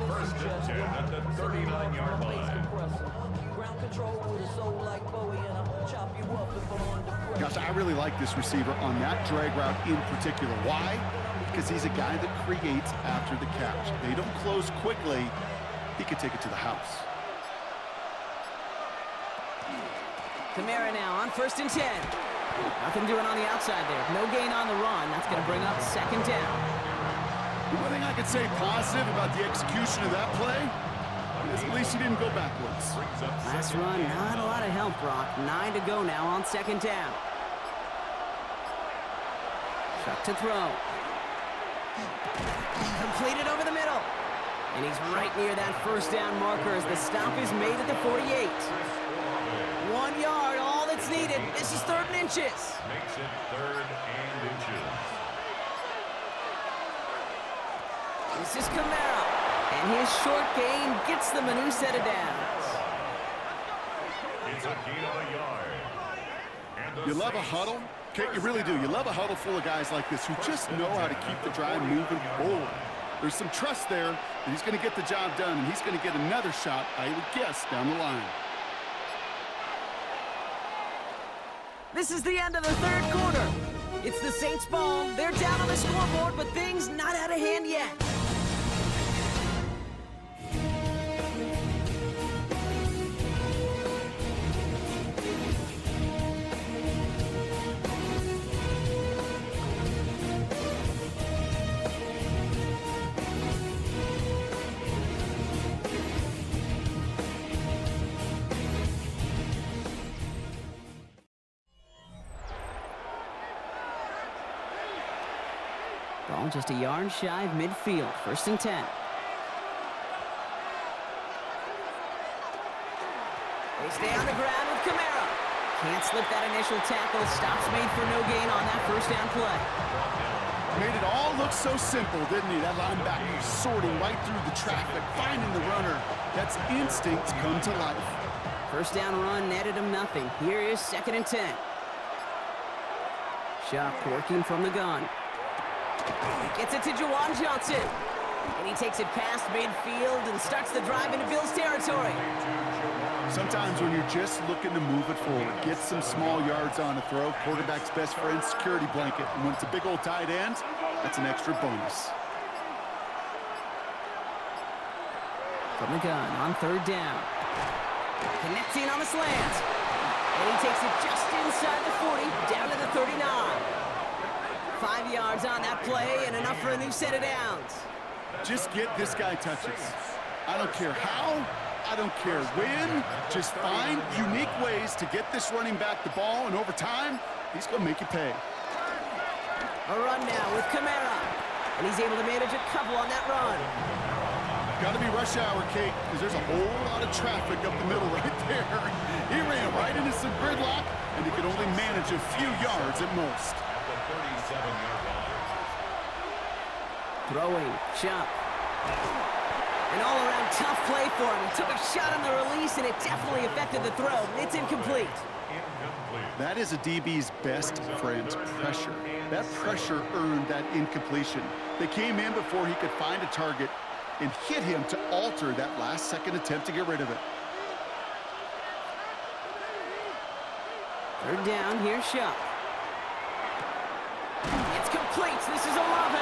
First and 10 at the 39-yard line. Gosh, I really like this receiver on that drag route in particular. Why? Because he's a guy that creates after the catch. They don't close quickly. He could take it to the house. Kamara now on first and 10. Nothing doing on the outside there. No gain on the run. That's going to bring up second down. The one thing I could say positive about the execution of that play is at least he didn't go backwards. Last run, not a lot of help, Brock. 9 to go now on second down. Shough to throw. Completed over the middle. And he's right near that first down marker as the stop is made at the 48. 1 yard, all that's needed. This is 3rd and inches. Makes it 3rd and inches. This is Kamara. And his short gain gets them a new set of downs. It's a gain of a yard. And You love a huddle? Okay, you really do. You love a huddle full of guys like this who just know how to keep the drive moving forward. There's some trust there that he's going to get the job done, and he's going to get another shot, I would guess, down the line. This is the end of the 3rd quarter. It's the Saints ball. They're down on the scoreboard, but things not out of hand yet. Ball just a yard shy of midfield. 1st and 10. They stay on the ground with Kamara. Can't slip that initial tackle. Stops made for no gain on that first down play. Made it all look so simple, didn't he? That linebacker sorting right through the traffic, finding the runner. That's instinct come to life. First down run netted him nothing. Here is 2nd and 10. Shough working from the gun. Gets it to Juwan Johnson. And he takes it past midfield and starts the drive into Bills territory. Sometimes when you're just looking to move it forward, get some small yards on a throw, quarterback's best friend, security blanket. And when it's a big old tight end, that's an extra bonus. From the gun on 3rd down. Connecting on the slant. And he takes it just inside the 40, down to the 39. 5 yards on that play and enough for a new set of downs. Just get this guy touches. I don't care how, I don't care when. Just find unique ways to get this running back the ball, and over time, he's going to make you pay. A run now with Kamara. And he's able to manage a couple on that run. Got to be rush hour, Kate, because there's a whole lot of traffic up the middle right there. He ran right into some gridlock, and he could only manage a few yards at most. At the 37-yard line. Throwing, Shough. An all-around tough play for him. He took a shot on the release, and it definitely affected the throw. It's incomplete. That is a DB's best friend, pressure. That pressure earned that incompletion. They came in before he could find a target and hit him to alter that last-second attempt to get rid of it. 3rd down, here's Shough. It's complete. This is Olave.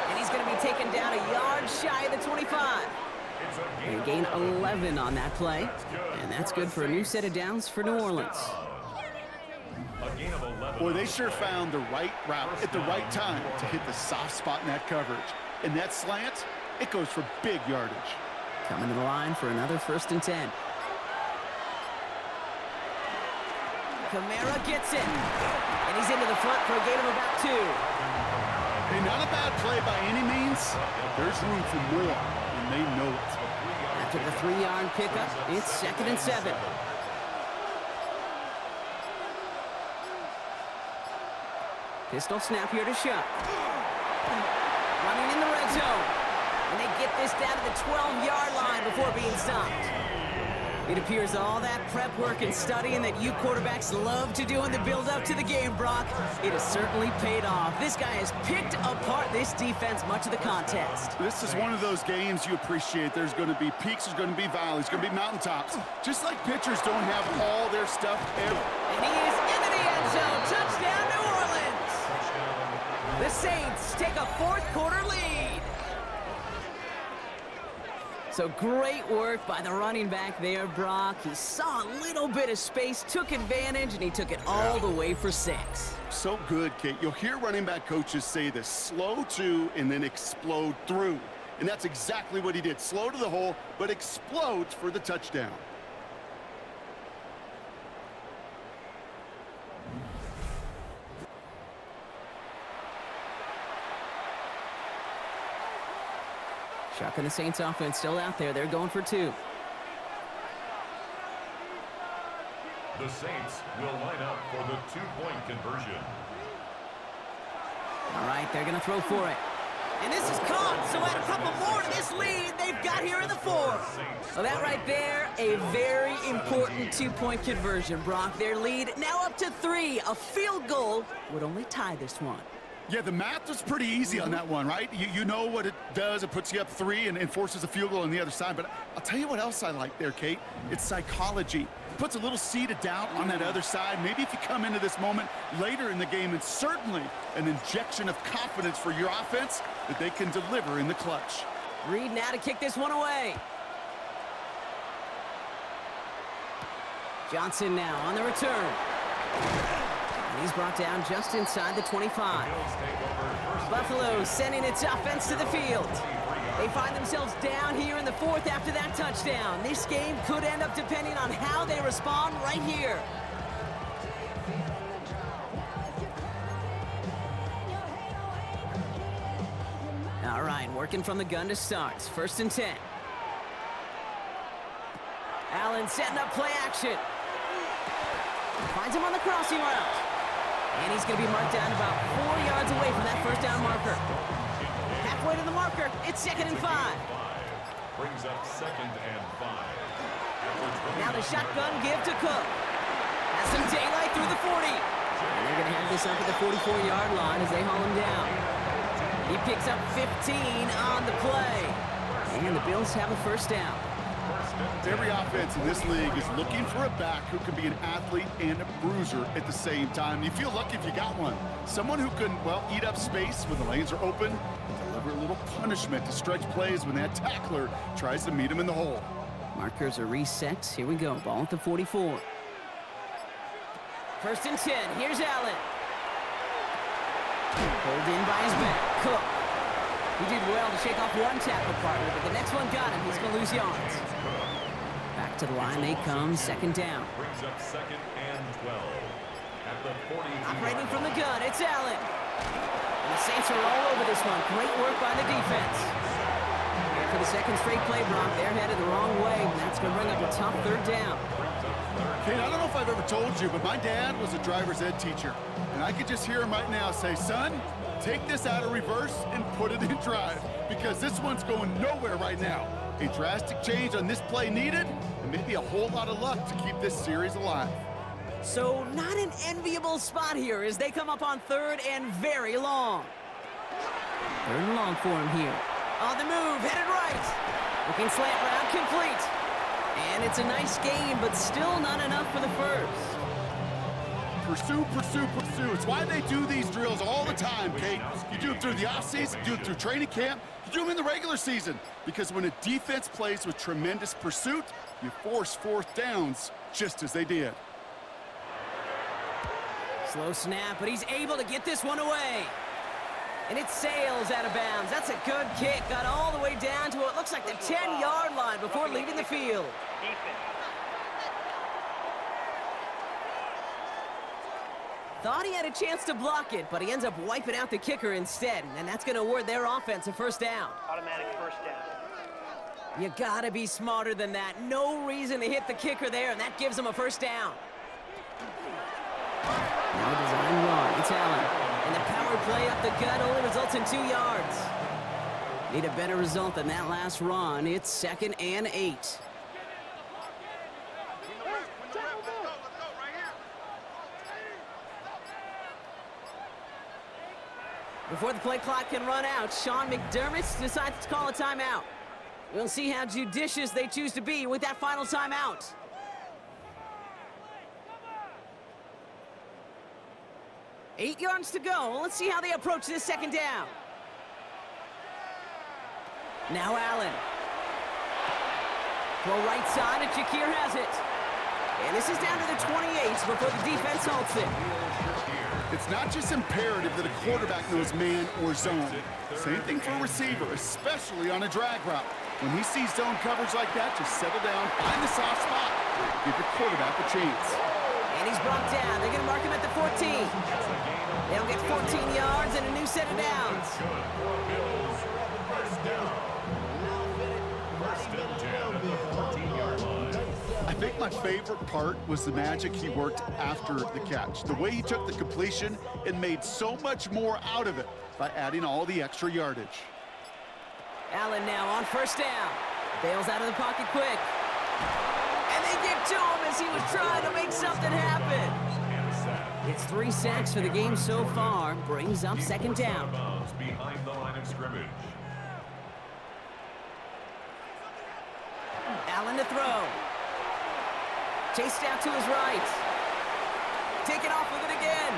And he's going to be taken down a yard shy of the 25. They gain 11 on that play. And that's good for a new set of downs for New Orleans. Boy, they sure found the right route at the right time to hit the soft spot in that coverage. And that slant, it goes for big yardage. Coming to the line for another 1st and 10. Kamara gets it. And he's into the front for a gain of about 2. Hey, not a bad play by any means. There's room for more, and they know it. After the 3-yard pickup, it's 2nd and 7. Pistol snap here to Shough. Running in the red zone. And they get this down to the 12-yard line before being stopped. It appears all that prep work and studying that you quarterbacks love to do in the build-up to the game, Brock, it has certainly paid off. This guy has picked apart this defense much of the contest. This is one of those games you appreciate. There's going to be peaks, there's going to be valleys, there's going to be mountaintops. Just like pitchers don't have all their stuff ever. And he is into the end zone. Touchdown, New Orleans. The Saints take a fourth-quarter lead. So great work by the running back there, Brock. He saw a little bit of space, took advantage, and he took it all the way for 6. So good, Kate. You'll hear running back coaches say this: slow to and then explode through. And that's exactly what he did. Slow to the hole, but explodes for the touchdown. Shough and the Saints offense still out there. They're going for 2. The Saints will line up for the 2-point conversion. All right, they're going to throw for it. And this is caught, so add a couple more to this lead they've got here in the 4th. Well, that right there, a very important 2-point conversion, Brock. Their lead now up to 3. A field goal would only tie this one. Yeah, the math was pretty easy on that one, right? You know what it does. It puts you up 3 and forces a field goal on the other side. But I'll tell you what else I like there, Kate. It's psychology. It puts a little seed of doubt on that other side. Maybe if you come into this moment later in the game, it's certainly an injection of confidence for your offense that they can deliver in the clutch. Reed now to kick this one away. Johnson now on the return. And he's brought down just inside the 25. Buffalo sending its offense to the field. They find themselves down here in the 4th after that touchdown. This game could end up depending on how they respond right here. All right, working from the gun to start. 1st and 10. Allen setting up play action. Finds him on the crossing route. And he's going to be marked down about 4 yards away from that first down marker. Halfway to the marker, it's 2nd and 5. Brings up 2nd and 5. Now the shotgun give to Cook. Has some daylight through the 40. And they're going to have this up at the 44-yard line as they haul him down. He picks up 15 on the play. And the Bills have a first down. Every offense in this league is looking for a back who can be an athlete and a bruiser at the same time. You feel lucky if you got one. Someone who can, well, eat up space when the lanes are open, deliver a little punishment to stretch plays when that tackler tries to meet him in the hole. Markers are reset. Here we go. Ball at the 44. 1st and 10. Here's Allen. Pulled in by his back. Cook. He did well to shake off one tackle partner, but the next one got him. He's going to lose yards. Back to the line they come. 2nd down. Brings up 2nd and 12. At the 40. Operating from the gun, it's Allen. And the Saints are all over this one. Great work by the defense. And for the 2nd straight play, Brock, they're headed the wrong way, and that's going to bring up a tough 3rd down. Kate, I don't know if I've ever told you, but my dad was a driver's ed teacher. And I could just hear him right now say, son, take this out of reverse and put it in drive, because this one's going nowhere right now. A drastic change on this play needed, and maybe a whole lot of luck to keep this series alive. So not an enviable spot here as they come up on 3rd and very long. 3rd and long for him here. On the move, headed right. Looking slant route, complete. And it's a nice game, but still not enough for the first. Pursue, pursue, pursue. It's why they do these drills all the time, Kate. You do them through the offseason, you do them through training camp, you do them in the regular season. Because when a defense plays with tremendous pursuit, you force 4th downs just as they did. Slow snap, but he's able to get this one away. And it sails out of bounds. That's a good kick. Got all the way down to what looks like the 10-yard line before leaving the field. Thought he had a chance to block it, but he ends up wiping out the kicker instead. And that's going to award their offense a first down. Automatic first down. You got to be smarter than that. No reason to hit the kicker there, and that gives him a first down. Now a design run. It's Allen. And the play up the gut only results in 2 yards. Need a better result than that last run. It's 2nd and 8. Before the play clock can run out, Sean McDermott decides to call a timeout. We'll see how judicious they choose to be with that final timeout. Eight yards to go. Let's see how they approach this 2nd down. Now Allen. Throw right side, and Shakir has it. And this is down to the 28 before the defense halts it. It's not just imperative that a quarterback knows man or zone. Same thing for a receiver, especially on a drag route. When he sees zone coverage like that, just settle down, find the soft spot, give your quarterback a chance. And he's brought down. They're going to mark him at the 14. They'll get 14 yards and a new set of downs. First down. First and 10 at the 14-yard line. I think my favorite part was the magic he worked after the catch. The way he took the completion and made so much more out of it by adding all the extra yardage. Allen now on 1st down. Bails out of the pocket quick. And they give to him as he was trying to make something happen. It's 3 sacks for the game so far. Brings up 2nd down. Behind the line of scrimmage. Allen to throw. Chased out to his right. Taken off with it again.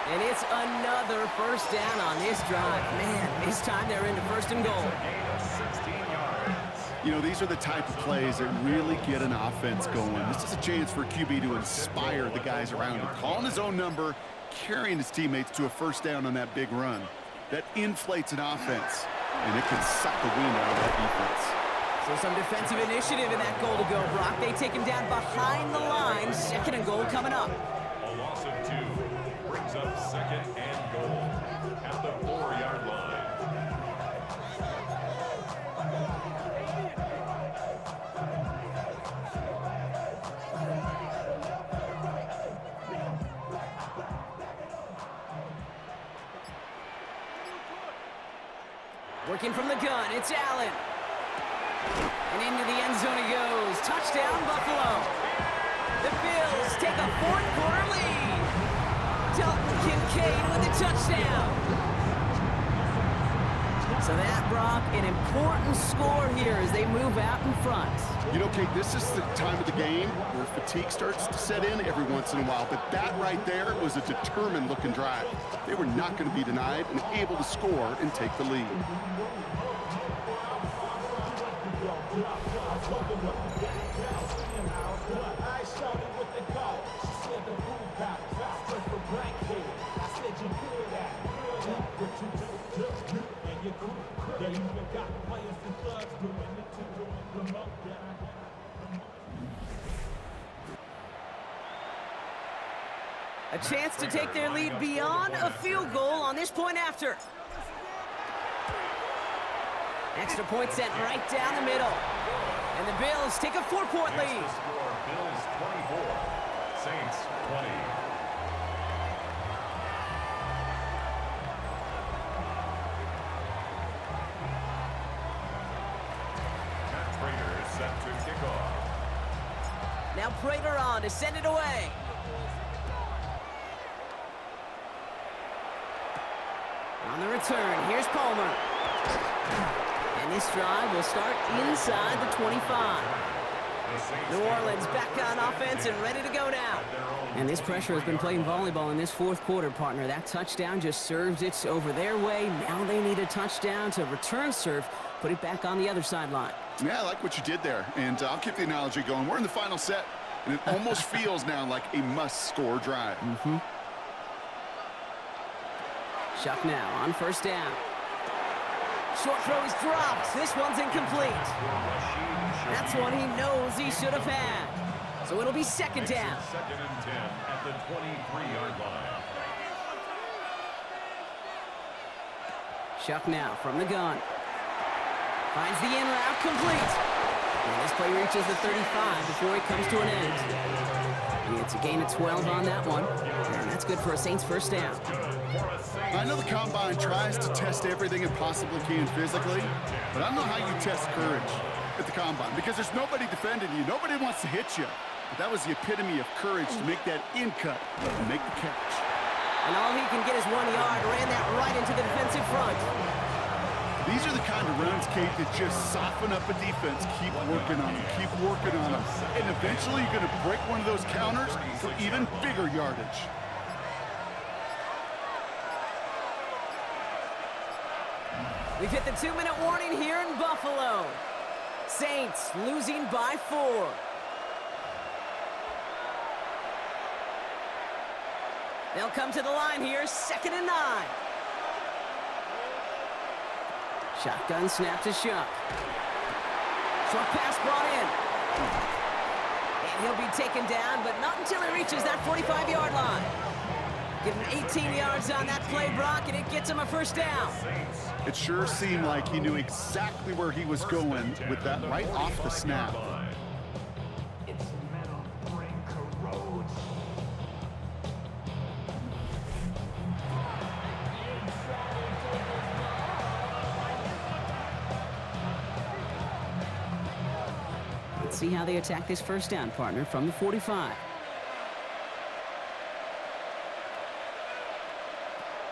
And it's another 1st down on this drive. Man, this time they're into 1st and goal. You know, these are the type of plays that really get an offense going. This is a chance for a QB to inspire the guys around him. Calling his own number, carrying his teammates to a 1st down on that big run. That inflates an offense, and it can suck the wind out of that defense. So some defensive initiative in that goal to go, Brock. They take him down behind the line. 2nd and goal coming up. A loss of 2 brings up 2nd and goal at the 4-yard line. Working from the gun, it's Allen. And into the end zone he goes. Touchdown, Buffalo. The Bills take a 4th quarter lead. Dalton Kincaid with the touchdown. So that, Brock, an important score here as they move out in front. You know, Kate, this is the time of the game where fatigue starts to set in every once in a while, but that right there was a determined-looking drive. They were not going to be denied and able to score and take the lead. A chance to take their lead beyond a field goal on this point after. Extra point sent right down the middle. And the Bills take a 4-point lead. Score Bills 24, Saints 20. Matt Prater is set to kick off. Now Prater on to send it away. On the return, here's Palmer. And this drive will start inside the 25. New Orleans back on offense and ready to go now. And this pressure has been playing volleyball in this 4th quarter, partner. That touchdown just serves it over their way. Now they need a touchdown to return serve, put it back on the other sideline. Yeah, I like what you did there, and I'll keep the analogy going. We're in the final set, and it almost feels now like a must-score drive. Shough now on 1st down. Short throw is dropped. This one's incomplete. That's one he knows he should have had. So it'll be 2nd down. 2nd and 10 at the 23-yard line. Shough now from the gun. Finds the in route complete. And this play reaches the 35 before it comes to an end. It's a gain of 12 on that one, and that's good for a Saints first down. I know the Combine tries to test everything it possibly can physically, but I don't know how you test courage at the Combine because there's nobody defending you. Nobody wants to hit you. But that was the epitome of courage to make that in-cut and make the catch. And all he can get is 1 yard, ran that right into the defensive front. These are the kind of runs, Kate, that just soften up a defense. Keep working on them, keep working on them. And eventually you're going to break one of those counters for even bigger yardage. We've hit the 2-minute warning here in Buffalo. Saints losing by 4. They'll come to the line here, 2nd and 9. Shotgun snap to Shough. Short pass brought in. And he'll be taken down, but not until he reaches that 45-yard line. Give him 18 yards on that play, Brock, and it gets him a first down. It sure seemed like he knew exactly where he was going with that right off the snap. Let's see how they attack this first down, partner, from the 45.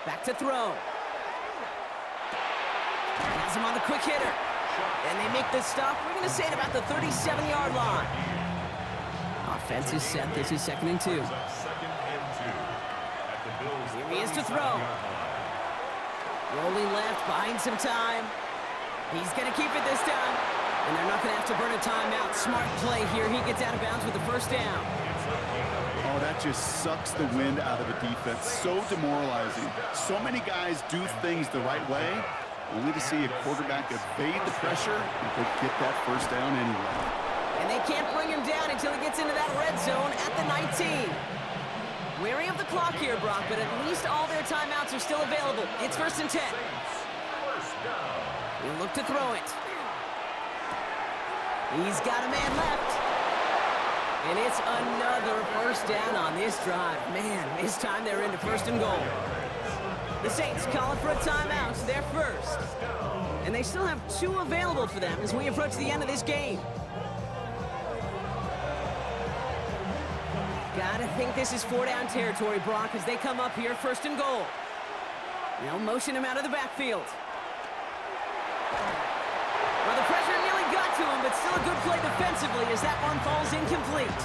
Back to throw. Has him on the quick hitter. And they make this stop. We're going to say at about the 37-yard line. Offense is set. This is 2nd and 2. Here he is to throw. Rolling left, buying some time. He's going to keep it this time. And they're not going to have to burn a timeout. Smart play here. He gets out of bounds with the first down. Oh, that just sucks the wind out of a defense. So demoralizing. So many guys do things the right way, only to see a quarterback evade the pressure and go get that first down anyway. And they can't bring him down until he gets into that red zone at the 19. Wary of the clock here, Brock, but at least all their timeouts are still available. It's 1st and 10. He'll look to throw it. He's got a man left. And it's another first down on this drive. Man, this time they're into 1st and goal. The Saints calling for a timeout. They're first. And they still have 2 available for them as we approach the end of this game. Gotta think this is 4-down territory, Brock, as they come up here 1st and goal. They'll motion him out of the backfield. Well, the pressure nearly got to him, but still a good play defensively as that one falls incomplete.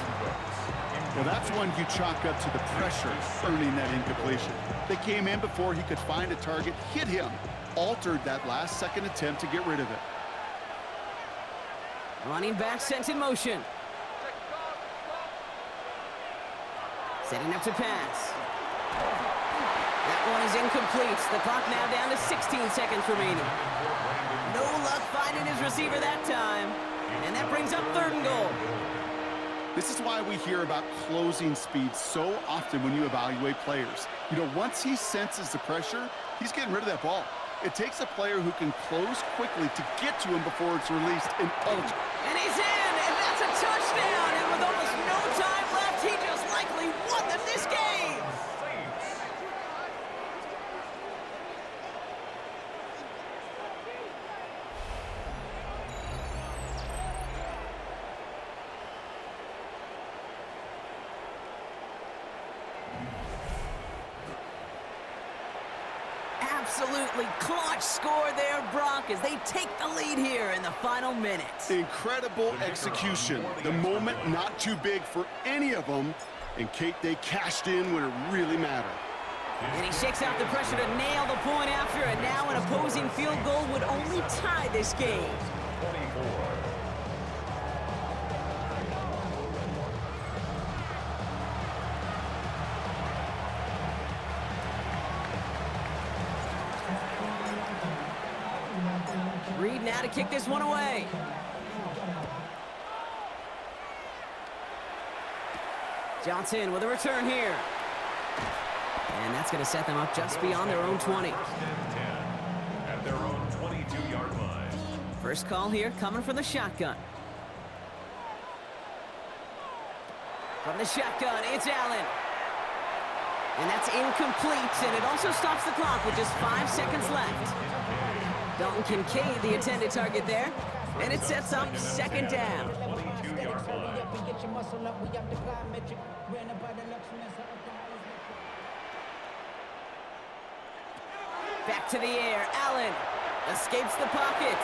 Well, that's one you chalk up to the pressure earning that incompletion. They came in before he could find a target, hit him, altered that last-second attempt to get rid of it. Running back sent in motion. Setting up to pass. That one is incomplete. The clock now down to 16 seconds remaining. No luck finding his receiver that time. And that brings up 3rd and goal. This is why we hear about closing speed so often when you evaluate players. You know, once he senses the pressure, he's getting rid of that ball. It takes a player who can close quickly to get to him before it's released and ultra. And he's in, and that's a touchdown. And with almost no time left, he just likely won them this game. Absolutely clutch score there, Brock, as they take the lead here in the final minute. Incredible execution. The moment not too big for any of them. And Kate, they cashed in when it really mattered. And he shakes out the pressure to nail the point after, and now an opposing field goal would only tie this game. 24. Reed now to kick this one away. Johnson with a return here. And that's going to set them up just beyond their own 20. At their own 22-yard line. First call here coming from the shotgun. From the shotgun, it's Allen. And that's incomplete, and it also stops the clock with just 5 seconds left. Dalton Kincaid, the intended target there, and it sets up second down. 22-yard line. Back to the air, Allen escapes the pocket.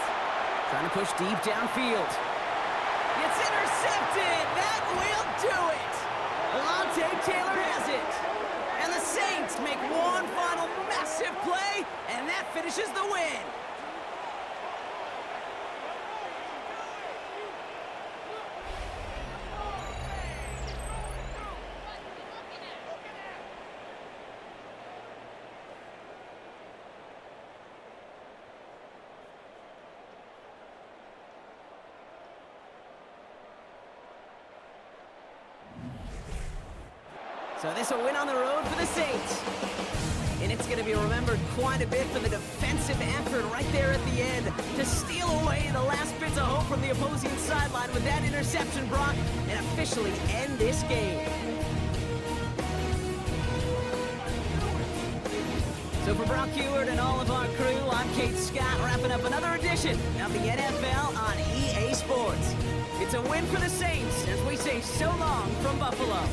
Trying to push deep downfield. It's intercepted! That will do it! Lante Taylor has it. And the Saints make one final massive play, and that finishes the win. So this will win on the road for the Saints. And it's going to be remembered quite a bit for the defensive effort right there at the end to steal away the last bits of hope from the opposing sideline with that interception, Brock, and officially end this game. So for Brock Heward and all of our crew, I'm Kate Scott, wrapping up another edition of the NFL on EA Sports. It's a win for the Saints as we say so long from Buffalo.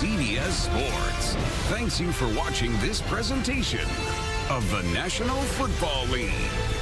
CBS Sports thanks you for watching this presentation of the National Football League.